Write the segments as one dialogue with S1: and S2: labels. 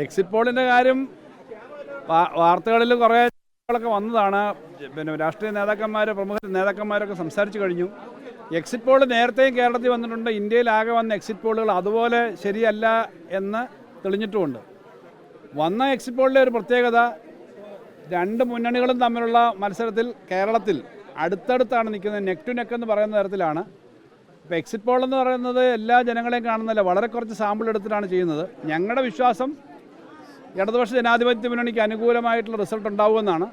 S1: Exit പോളിൻ്റെ കാര്യം വാർത്തകളിൽ കുറേ വന്നതാണ്. പിന്നെ രാഷ്ട്രീയ നേതാക്കന്മാർ, പ്രമുഖ നേതാക്കന്മാരൊക്കെ സംസാരിച്ചു കഴിഞ്ഞു. എക്സിറ്റ് പോൾ നേരത്തെയും കേരളത്തിൽ വന്നിട്ടുണ്ട്. ഇന്ത്യയിലാകെ വന്ന എക്സിറ്റ് പോളുകൾ അതുപോലെ ശരിയല്ല എന്ന് തെളിഞ്ഞിട്ടുമുണ്ട്. വന്ന എക്സിറ്റ് പോളിലെ ഒരു പ്രത്യേകത, രണ്ട് മുന്നണികളും തമ്മിലുള്ള മത്സരത്തിൽ കേരളത്തിൽ അടുത്തടുത്താണ് നിൽക്കുന്നത്. നെക്ക് ടു നെക്ക് എന്ന് പറയുന്ന തരത്തിലാണ്. ഇപ്പോൾ എക്സിറ്റ് പോൾ എന്ന് പറയുന്നത് എല്ലാ ജനങ്ങളെയും കാണുന്നില്ല, വളരെ കുറച്ച് സാമ്പിൾ എടുത്തിട്ടാണ് ചെയ്യുന്നത്. ഞങ്ങളുടെ വിശ്വാസം ഇടതുപക്ഷ ജനാധിപത്യ മുന്നണിക്ക് അനുകൂലമായിട്ടുള്ള റിസൾട്ട് ഉണ്ടാവുമെന്നാണ്.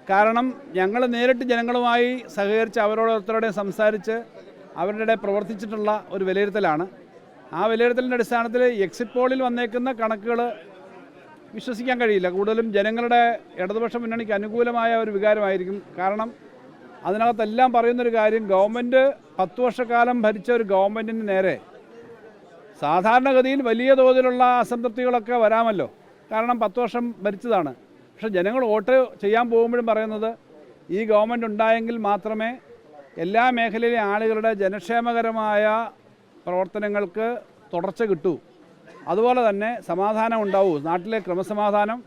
S1: കാരണം ഞങ്ങൾ നേരിട്ട് ജനങ്ങളുമായി സഹകരിച്ച് അവരോരോരുത്തരോടെയും സംസാരിച്ച് അവരുടെ പ്രവർത്തിച്ചിട്ടുള്ള ഒരു വിലയിരുത്തലാണ്. ആ വിലയിരുത്തലിൻ്റെ അടിസ്ഥാനത്തിൽ എക്സിറ്റ് പോളിൽ വന്നേക്കുന്ന കണക്കുകൾ വിശ്വസിക്കാൻ കഴിയില്ല. കൂടുതലും ജനങ്ങളുടെ ഇടതുപക്ഷ മുന്നണിക്ക് അനുകൂലമായ ഒരു വികാരമായിരിക്കും. കാരണം അതിനകത്തെല്ലാം പറയുന്നൊരു കാര്യം, ഗവൺമെൻറ് 10 വർഷക്കാലം ഭരിച്ച ഒരു ഗവൺമെൻറ്റിന് നേരെ സാധാരണഗതിയിൽ വലിയ തോതിലുള്ള അസംതൃപ്തികളൊക്കെ വരാമല്ലോ. കാരണം 10 വർഷം ഭരിച്ചതാണ്. പക്ഷെ ജനങ്ങൾ വോട്ട് ചെയ്യാൻ പോകുമ്പോഴും പറയുന്നത്, ഈ ഗവൺമെൻറ് ഉണ്ടായെങ്കിൽ മാത്രമേ എല്ലാ മേഖലയിലെ ആളുകളുടെ ജനക്ഷേമകരമായ പ്രവർത്തനങ്ങൾക്ക് തുടർച്ച കിട്ടൂ, അതുപോലെ തന്നെ സമാധാനം ഉണ്ടാവൂ, നാട്ടിലെ ക്രമസമാധാനം,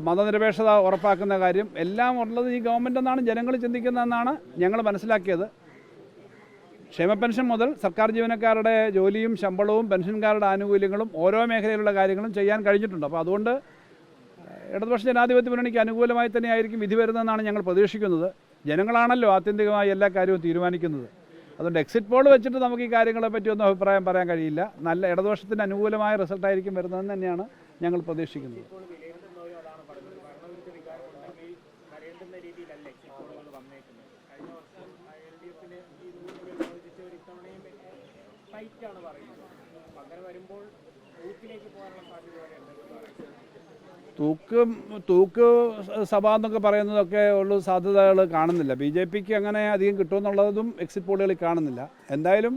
S1: മതനിരപേക്ഷത ഉറപ്പാക്കുന്ന കാര്യം എല്ലാം ഉള്ളത് ഈ ഗവൺമെൻറ് എന്നാണ് ജനങ്ങൾ ചിന്തിക്കുന്നതെന്നാണ് ഞങ്ങൾ മനസ്സിലാക്കിയത്. ക്ഷേമ പെൻഷൻ മുതൽ സർക്കാർ ജീവനക്കാരുടെ ജോലിയും ശമ്പളവും പെൻഷൻകാരുടെ ആനുകൂല്യങ്ങളും ഓരോ മേഖലയിലുള്ള കാര്യങ്ങളും ചെയ്യാൻ കഴിഞ്ഞിട്ടുണ്ട്. അപ്പോൾ അതുകൊണ്ട് ഇടതുപക്ഷ ജനാധിപത്യ മുന്നണിക്ക് അനുകൂലമായി തന്നെയായിരിക്കും വിധി വരുന്നതെന്നാണ് ഞങ്ങൾ പ്രതീക്ഷിക്കുന്നത്. ജനങ്ങളാണല്ലോ ആത്യന്തികമായി എല്ലാ കാര്യവും തീരുമാനിക്കുന്നത്. അതുകൊണ്ട് എക്സിറ്റ് പോൾ വെച്ചിട്ട് നമുക്ക് ഈ കാര്യങ്ങളെ പറ്റിയൊന്നും അഭിപ്രായം പറയാൻ കഴിയില്ല. നല്ല ഇടതുപക്ഷത്തിന് അനുകൂലമായ റിസൾട്ടായിരിക്കും വരുന്നതെന്ന് തന്നെയാണ് ഞങ്ങൾ പ്രതീക്ഷിക്കുന്നത്. തൂക്ക് സഭ എന്നൊക്കെ പറയുന്നതൊക്കെ ഉള്ള സാധ്യതകൾ കാണുന്നില്ല. BJPക്ക് അങ്ങനെ അധികം കിട്ടുമെന്നുള്ളതും എക്സിറ്റ് പോളുകളിൽ കാണുന്നില്ല. എന്തായാലും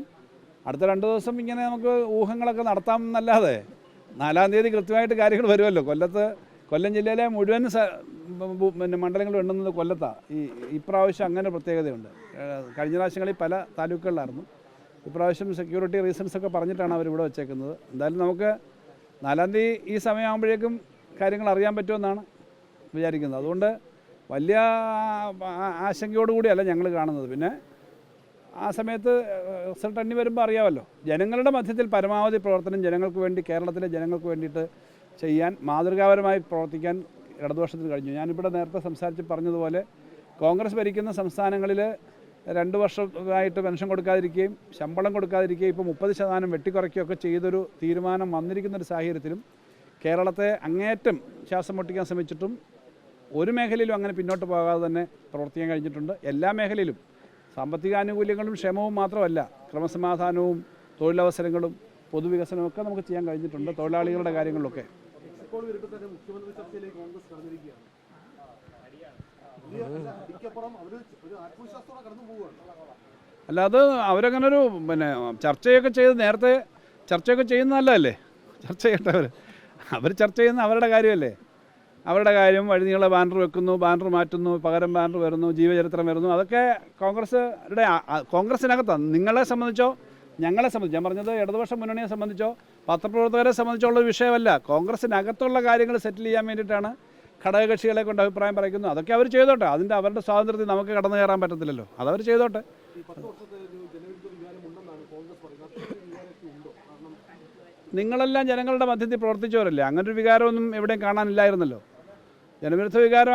S1: അടുത്ത 2 ദിവസം ഇങ്ങനെ നമുക്ക് ഊഹങ്ങളൊക്കെ നടത്താം എന്നല്ലാതെ 4-ാം തീയതി കൃത്യമായിട്ട് കാര്യങ്ങൾ വരുമല്ലോ. കൊല്ലം ജില്ലയിലെ മുഴുവൻ പിന്നെ മണ്ഡലങ്ങളും എണ്ണുന്നത് കൊല്ലത്താണ്. ഇപ്രാവശ്യം അങ്ങനെ പ്രത്യേകതയുണ്ട്. കഴിഞ്ഞ പ്രാവശ്യങ്ങളിൽ പല താലൂക്കുകളിലായിരുന്നു. ഇപ്രാവശ്യം സെക്യൂരിറ്റി റീസൺസൊക്കെ പറഞ്ഞിട്ടാണ് അവരിവിടെ വെച്ചേക്കുന്നത്. എന്തായാലും നമുക്ക് 4-ാം തീയതി ഈ സമയമാകുമ്പോഴേക്കും കാര്യങ്ങൾ അറിയാൻ പറ്റുമെന്നാണ് വിചാരിക്കുന്നത്. അതുകൊണ്ട് വലിയ ആശങ്കയോടുകൂടിയല്ല ഞങ്ങൾ കാണുന്നത്. പിന്നെ ആ സമയത്ത് റിസൾട്ട് എണ്ണി വരുമ്പോൾ അറിയാമല്ലോ. ജനങ്ങളുടെ മധ്യത്തിൽ പരമാവധി പ്രവർത്തനം ജനങ്ങൾക്ക് വേണ്ടി, കേരളത്തിലെ ജനങ്ങൾക്ക് വേണ്ടിയിട്ട് ചെയ്യാൻ, മാതൃകാപരമായി പ്രവർത്തിക്കാൻ ഇടതുപക്ഷത്തിന് കഴിഞ്ഞു. ഞാനിവിടെ നേരത്തെ സംസാരിച്ച് പറഞ്ഞതുപോലെ കോൺഗ്രസ് ഭരിക്കുന്ന സംസ്ഥാനങ്ങളിൽ 2 വർഷമായിട്ട് പെൻഷൻ കൊടുക്കാതിരിക്കുകയും ശമ്പളം കൊടുക്കാതിരിക്കുകയും ഇപ്പോൾ 30% വെട്ടിക്കുറയ്ക്കുകയൊക്കെ ചെയ്തൊരു തീരുമാനം വന്നിരിക്കുന്നൊരു സാഹചര്യത്തിലും കേരളത്തെ അങ്ങേയറ്റം ശ്വാസം മുട്ടിക്കാൻ ശ്രമിച്ചിട്ടും ഒരു മേഖലയിലും അങ്ങനെ പിന്നോട്ട് പോകാതെ തന്നെ പ്രവർത്തിക്കാൻ കഴിഞ്ഞിട്ടുണ്ട്. എല്ലാ മേഖലയിലും സാമ്പത്തിക ആനുകൂല്യങ്ങളും ക്ഷേമവും മാത്രമല്ല, ക്രമസമാധാനവും തൊഴിലവസരങ്ങളും പൊതുവികസനവും ഒക്കെ നമുക്ക് ചെയ്യാൻ കഴിഞ്ഞിട്ടുണ്ട്. തൊഴിലാളികളുടെ കാര്യങ്ങളിലൊക്കെ അല്ല, അത് അവരങ്ങനെ ഒരു പിന്നെ ചർച്ചയൊക്കെ ചെയ്ത് നേരത്തെ ചർച്ചയൊക്കെ ചെയ്യുന്നതല്ലേ. ചർച്ച ചെയ്യട്ടെ, അവർ ചർച്ച ചെയ്യുന്ന അവരുടെ കാര്യമല്ലേ. അവരുടെ കാര്യം വഴിനീള ബാനർ വെക്കുന്നു, ബാനർ മാറ്റുന്നു, പകരം ബാനർ വരുന്നു, ജീവചരിത്രം വരുന്നു, അതൊക്കെ കോൺഗ്രസിനകത്താണ്. നിങ്ങളെ സംബന്ധിച്ചോ ഞങ്ങളെ സംബന്ധിച്ച്, ഞാൻ പറഞ്ഞത് ഇടതുപക്ഷ മുന്നണിയെ സംബന്ധിച്ചോ പത്രപ്രവർത്തകരെ സംബന്ധിച്ചുള്ള വിഷയമല്ല. കോൺഗ്രസിനകത്തുള്ള കാര്യങ്ങൾ സെറ്റിൽ ചെയ്യാൻ വേണ്ടിയിട്ടാണ് ഘടകകക്ഷികളെ കൊണ്ട് അഭിപ്രായം പറയുന്നത്. അതൊക്കെ അവർ ചെയ്തോട്ടെ. അവരുടെ സ്വാതന്ത്ര്യത്തിൽ നമുക്ക് കടന്നു കയറാൻ പറ്റത്തില്ലല്ലോ. അതവർ ചെയ്തോട്ടെ. നിങ്ങളെല്ലാം ജനങ്ങളുടെ മധ്യത്തിൽ പ്രവർത്തിച്ചവരല്ലേ. അങ്ങനൊരു വികാരമൊന്നും എവിടെയും കാണാനില്ലായിരുന്നല്ലോ. ജനവിരുദ്ധ വികാരം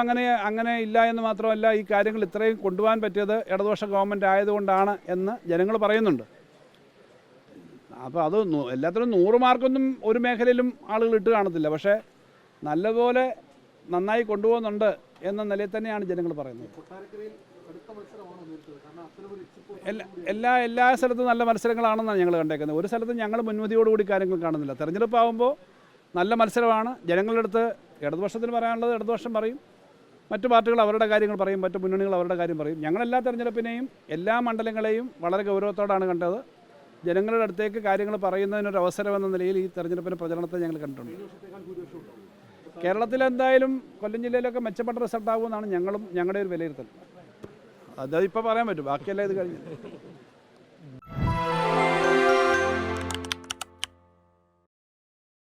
S1: അങ്ങനെ ഇല്ല എന്ന് മാത്രമല്ല, ഈ കാര്യങ്ങൾ ഇത്രയും കൊണ്ടുപോകാൻ പറ്റിയത് ഇടതുപക്ഷ ഗവൺമെൻറ് ആയതുകൊണ്ടാണ് എന്ന് ജനങ്ങൾ പറയുന്നുണ്ട്. അപ്പോൾ അത് എല്ലാത്തിനും 100 മാർക്കൊന്നും ഒരു മേഖലയിലും ആളുകൾ ഇട്ട് കാണത്തില്ല. പക്ഷേ നല്ലപോലെ നന്നായി കൊണ്ടുപോകുന്നുണ്ട് എന്ന നിലയിൽ തന്നെയാണ് ജനങ്ങൾ പറയുന്നത്. എല്ലാ സ്ഥലത്തും നല്ല മത്സരങ്ങളാണെന്നാണ് ഞങ്ങൾ കണ്ടേക്കുന്നത്. ഒരു സ്ഥലത്തും ഞങ്ങൾ മുൻവിധിയോടുകൂടി കാര്യങ്ങൾ കാണുന്നില്ല. തെരഞ്ഞെടുപ്പാകുമ്പോൾ നല്ല മത്സരമാണ്. ജനങ്ങളുടെ അടുത്ത് ഇടതുപക്ഷത്തിന് പറയാനുള്ളത് ഇടതുപക്ഷം പറയും, മറ്റു പാർട്ടികൾ അവരുടെ കാര്യങ്ങൾ പറയും, മറ്റു മുന്നണികൾ അവരുടെ കാര്യം പറയും. ഞങ്ങളെല്ലാ തെരഞ്ഞെടുപ്പിനെയും എല്ലാ മണ്ഡലങ്ങളെയും വളരെ ഗൗരവത്തോടാണ് കണ്ടത്. ജനങ്ങളുടെ അടുത്തേക്ക് കാര്യങ്ങൾ പറയുന്നതിനൊരു അവസരമെന്ന നിലയിൽ ഈ തെരഞ്ഞെടുപ്പിൻ്റെ പ്രചരണത്തെ ഞങ്ങൾ കണ്ടിട്ടുണ്ട്. കേരളത്തിൽ എന്തായാലും കൊല്ലം ജില്ലയിലൊക്കെ മെച്ചപ്പെട്ട റിസൾട്ടാകുമെന്നാണ് ഞങ്ങളുടെ ഒരു വിലയിരുത്തൽ. അതിപ്പോൾ പറയാൻ പറ്റും, ബാക്കിയെല്ലാം ഇത് കഴിഞ്ഞു.